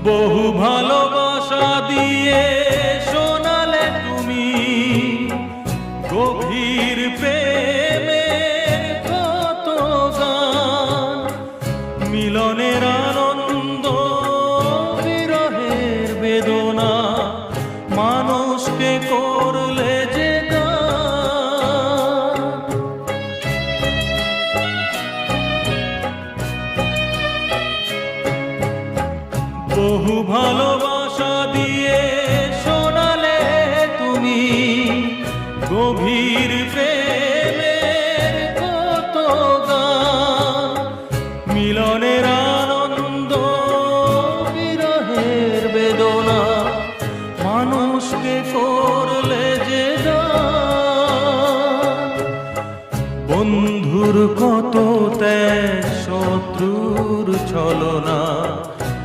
বহু ভালোবাসা দিয়ে শোনালে তুমি গভীর প্রেমের কত গান, মিলনের আনন্দ বিরহের বেদনা, মানুষকে করলে যে গান। বহু ভালোবাসা দিয়ে শোনালে তুমি গভীর প্রেমের কত গান, মিলনের আনন্দ বিরহের বেদনা, মানুষকে করলে যে গান। বন্ধুর কত ত্যাগ, শত্রুর ছলনা,